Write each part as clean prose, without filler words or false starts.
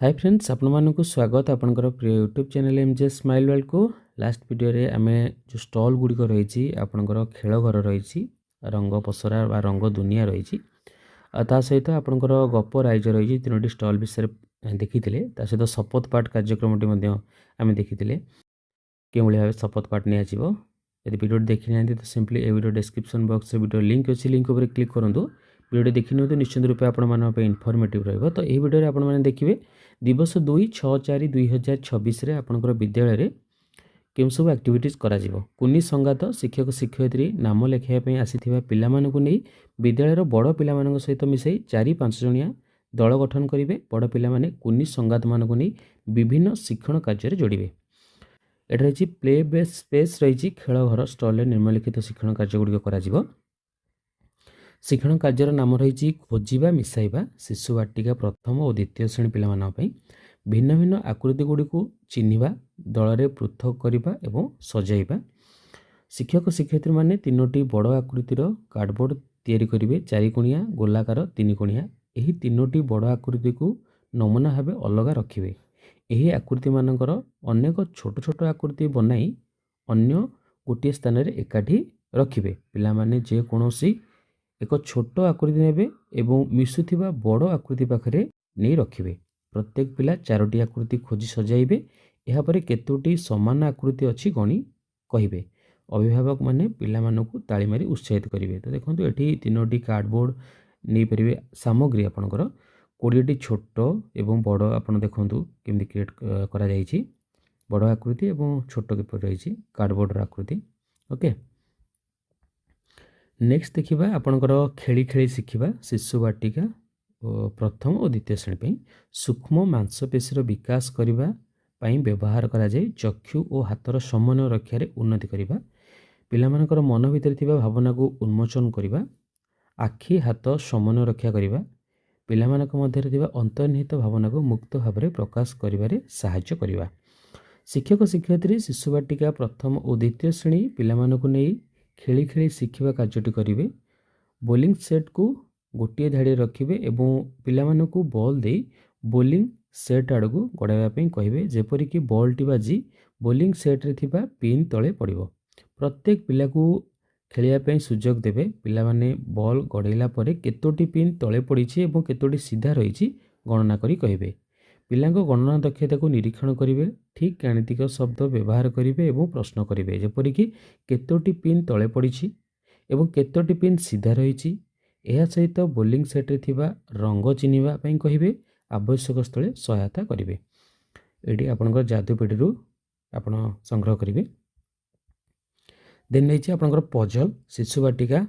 Hi friends आपको स्वागत आपनकर प्रिय YouTube channel MJ smile world को। लास्ट वीडियो रे आमे जो स्टॉल गुड़िक रही आपनकर खेल घर रही रंग पसरा बा रंग दुनिया रही ता सहित आपनकर गप राइज रही तीनोटी स्टॉल विषय देखी सहित शपथ पाठ कार्यक्रम आम देखी के भाव शपथ पाठ नहीं यदि वीडियो देखी ना तो सिंपली ए video description box video link अच्छी लिंक उपर क्लिक करूँ वीडियो देखी नि निश्चित रूप आप इनफॉर्मेटिव रहिबो। तो यह वीडियो आपने देखिए दिवस 2/6/4/2026 आपंकर विद्यालय के सब एक्टिविटीज करा कुनी संगात शिक्षक शिक्षयित्री नाम लेखापी आसी पिलामानकु नहीं विद्यालय बड़ पिला सहित मिसई 4-5 जणिया दल गठन करेंगे। बड़ पिलामाने कुनी संगात मानक नहीं विभिन्न शिक्षण कार्य जोड़े। एटा रही प्ले बेस स्पेस रही खेल घर स्टल निम्नलिखित शिक्षण कार्य गुड़िक करा शिक्षण कार्यर नाम रही खोजा मिसाइबा शिशु बाटिका प्रथम और द्वितीय श्रेणी पिलामानक भिन्न भिन्न आकृति गुड़ी को चिन्हवा दल में पृथक करने और सजाइबा। शिक्षक शिक्षयित्री माने तीनोटी बड़ आकृतिर कार्डबोर्ड तैयारी करेंगे 4 कोणिया गोलाकार 3 कोणिया। यही तीनोटी बड़ आकृति को नमूना भाव अलग रखिए। यही आकृति मानकर अनेक छोट छोट आकृति बनाई अन्य गोटे स्थान में एकाठी रखिए। पिला माने जे कोनोसी एक छोट आकृति नेबे एवं मिसुथिबा बड़ आकृति पाखरे नहीं रखिए। प्रत्येक पिला 4टी आकृति खोजी सजाइबे। यापर केतोटी समान आकृति अच्छी गणी कहिबे। अभिभावक माने पिला मानकु ताली मारी उत्साहित करिवे। तो देखंतु एठी तीनोटी कार्डबोर्ड नहीं परिवे सामग्री आपनकर 20टी छोट एवं बड़ आपन देखंतु केमि क्रिएट करा जाईछि। बड़ आकृति एवं छोट के रही कार्डबोर्ड आकृति। ओके नेक्स्ट देखिबा आपनकर खेली खेली शिखिबा शिशु बाटिका प्रथम और द्वितीय श्रेणी सूक्ष्म मांसपेशी विकास करने व्यवहार करा जाए चक्षु और हाथर समन्वय रक्षार उन्नति करने पिलामानकर मन भितर थिबा भावना को उन्मोचन करने आखि हाथ समन्वय रक्षा करने पिलामानक मध्य थिबा अंतर्निहित भावना को मुक्त भाव में प्रकाश करिबारे सहाय्य करने। शिक्षक शिक्षयित्री शिशु बाटिका प्रथम और द्वितीय श्रेणी पिलामानकु नहीं खेली खेली शिखिबा कार्यटी करेंगे। बोलिंग सेट को गोटे धाड़ी रखिए एवं पिलामानकु बॉल दे बोलिंग सेट आड़ को गड़ाइवाई कहे जेपरिक बॉल टी बाजी बोलिंग सेट रे थिबा पिन तले पड़ो। प्रत्येक पिला को खेलियापी सुजोग देवे। पिला माने बॉल गड़ेला परे केतोटी पिन तले पड़ी एवं केतोटी सीधा रही गणना करी कहे। पिलांको गणना दक्षता को निरीक्षण करेंगे। ठीक गाणितिक शब्द व्यवहार करेंगे और प्रश्न करेंगे जेपरिक केतोटी पिन तले पड़ी एवं केतोटी पिन सीधा रही। यह सहित बोलिंग सेट रे थिबा रंग चिन्हवा कहे आवश्यक स्थले सहायता करेंगे। ये आपंकर जादू पेढ़ी आप संग्रह करेंगे। देन रही आपंकर पजल शिशु बाटिका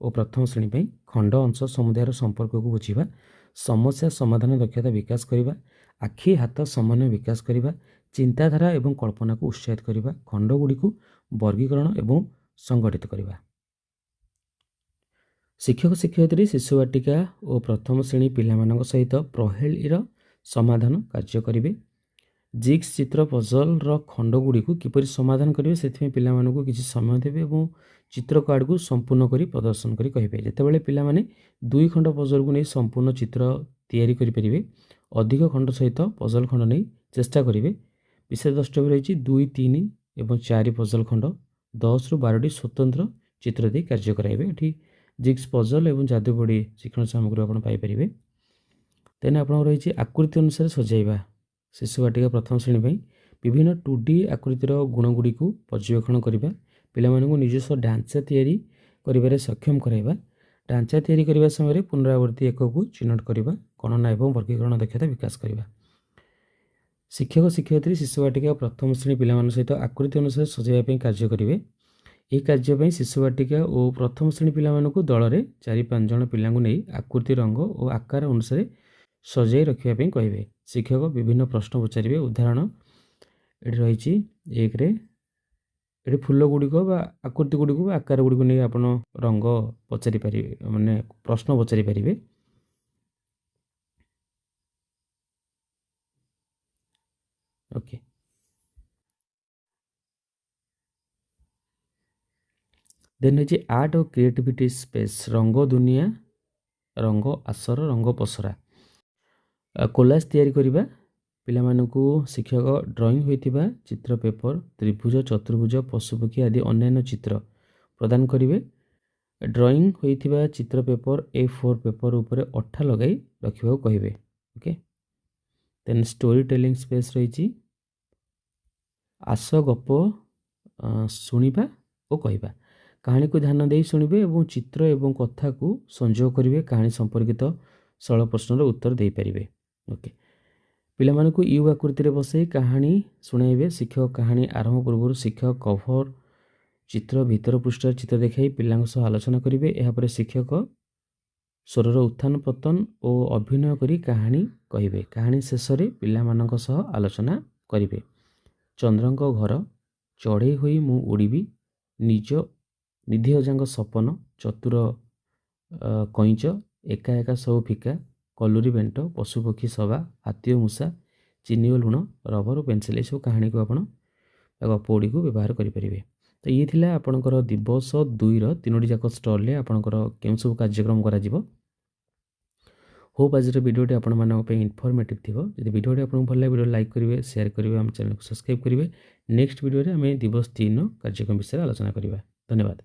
और प्रथम श्रेणी खंड अंश समुदायर संपर्क को बुझा समस्या समाधान दक्षता विकास करने आखि हाथ समन्वय विकास करने चिंताधारा एवं कल्पना को उत्साहित करने खंड गुड़ी को वर्गीकरण एवं संगठित करने। शिक्षक शिक्षयित्री शिशु बाटिका और प्रथम श्रेणी पिलामानक सहित प्रहेलीर समाधान कार्य करेंगे। जिग्स चित्र पजल खंड गुड़ी को किपर समाधान करेंगे से पिलामानकु किसी समय देवे और चित्र कार्ड को संपूर्ण कर प्रदर्शन करी कहे। जितेबाला पिला माने 2 खंड पजल को नहीं संपूर्ण चित्र तैयारी करेंगे अधिक खंड सहित पजल खंड नहीं चेष्टा करेंगे। विशेष द्रष्टव्य रही 2, 3 और 4 पजल खंड 10 ରୁ 12टी स्वतंत्र चित्र दे कार्य कराइबे। एठी जिग्स पजल एवं जादू बड़ी शिक्षण सामग्री आप पाइपर। देन आप रही आकृति अनुसार सजाइबा शिशु बाटिका प्रथम श्रेणी विभिन्न 2D आकृतिर गुण गुड़ी को पर्यवेक्षण करने पिलामानकु निजस्व ढांचा तैयारी करिबारे सक्षम कराइबा। ढांचा तैयारी करने समय पुनरावृत्ति एक को चिन्हट करने गणना एवं वर्गीकरण दक्षता विकास करने। शिक्षक शिक्षयित्री शिशु बाटिका प्रथम श्रेणी पिलामान सहित आकृति अनुसार सजाइवाई कार्य करेंगे। यह कार्य शिशु बाटिका और प्रथम श्रेणी पिलामानकु दल में 4-5 जन पिला नहीं आकृति रंग और आकार अनुसार सजाई रखापी कहे। शिक्षक विभिन्न प्रश्न पचारे उदाहरण ये रही एक ये फूल गुड़िक आकृति गुड़िक आकार गुड़िक नहीं आप रंग पचारि पारे माने प्रश्न पचारि पारे। ओके देन रही आर्ट और क्रिएटिविटी स्पेस रंग दुनिया रंग आसर रंग पसरा कोलाज तैयारी करबा ପିଲାମାନଙ୍କୁ ଶିକ୍ଷକ ଡ୍ରଇଂ ହୋଇଥିବା ଚିତ୍ର ପେପର, ତ୍ରିଭୁଜ, ଚତୁର୍ଭୁଜ, ପଶୁପକ୍ଷୀ ଆଦି ଅନ୍ୟାନ୍ୟ ଚିତ୍ର ପ୍ରଦାନ କରିବେ। ଡ୍ରଇଂ ହୋଇଥିବା ଚିତ୍ର ପେପର A4 ପେପର ଉପରେ ଅଠା ଲଗାଇ ରଖିବାକୁ କହିବେ। ଓକେ, ଦେନ୍ ଷ୍ଟୋରି ଟେଲିଂ ସ୍ପେସ୍ ରହିଛି। ଆସ ଗପ ଶୁଣିବା ଓ କହିବା। କାହାଣୀକୁ ଧ୍ୟାନ ଦେଇ ଶୁଣିବେ ଏବଂ ଚିତ୍ର ଏବଂ କଥାକୁ ସଂଯୋଗ କରିବେ। କାହାଣୀ ସମ୍ପର୍କିତ ସରଳ ପ୍ରଶ୍ନର ଉତ୍ତର ଦେଇପାରିବେ। ଓକେ, ପିଲାମାନଙ୍କୁ ୟୁ ଆକୃତିରେ ବସାଇ କାହାଣୀ ଶୁଣାଇବେ। ଶିକ୍ଷକ କାହାଣୀ ଆରମ୍ଭ ପୂର୍ବରୁ ଶିକ୍ଷକ କଭର ଚିତ୍ର ଭିତର ପୃଷ୍ଠରେ ଚିତ୍ର ଦେଖାଇ ପିଲାଙ୍କ ସହ ଆଲୋଚନା କରିବେ। ଏହାପରେ ଶିକ୍ଷକ ସ୍ୱରର ଉତ୍ଥାନ ପତନ ଓ ଅଭିନୟ କରି କାହାଣୀ କହିବେ। କାହାଣୀ ଶେଷରେ ପିଲାମାନଙ୍କ ସହ ଆଲୋଚନା କରିବେ। ଚନ୍ଦ୍ରଙ୍କ ଘର, ଚଢ଼େଇ ହୋଇ ମୁଁ ଉଡ଼ିବି, ନିଧି ଅଜାଙ୍କ ସପନ, ଚତୁର କଇଁଚ, ଏକା ଏକା ସବୁ ଫିକା, କଲୁରୀ ବେଣ୍ଟ, ପଶୁପକ୍ଷୀ ସଭା, ହାତୀ ଓ ମୂଷା, ଚିନି ଓ ଲୁଣ, ରବର ଓ ପେନସିଲ, ଏସବୁ କାହାଣୀକୁ ଆପଣ ଗପ ଗୁଡ଼ିକୁ ବ୍ୟବହାର କରିପାରିବେ। ତ ଇଏ ଥିଲା ଆପଣଙ୍କର ଦିବସ 2ର 3ଟି ଯାକ ଷ୍ଟଲ୍ରେ ଆପଣଙ୍କର କେଉଁ ସବୁ କାର୍ଯ୍ୟକ୍ରମ କରାଯିବ। ହୋପ୍ ଆଜିର ଭିଡ଼ିଓଟି ଆପଣମାନଙ୍କ ପାଇଁ ଇନଫର୍ମେଟିଭ୍ ଥିବ। ଯଦି ଭିଡ଼ିଓଟି ଆପଣଙ୍କୁ ଭଲ ଲାଗେ, ଭିଡ଼ିଓ ଲାଇକ୍ କରିବେ, ସେୟାର କରିବେ, ଆମ ଚ୍ୟାନେଲକୁ ସବସ୍କ୍ରାଇବ୍ କରିବେ। ନେକ୍ସଟ ଭିଡ଼ିଓରେ ଆମେ ଦିବସ 3ର କାର୍ଯ୍ୟକ୍ରମ ବିଷୟରେ ଆଲୋଚନା କରିବା। ଧନ୍ୟବାଦ।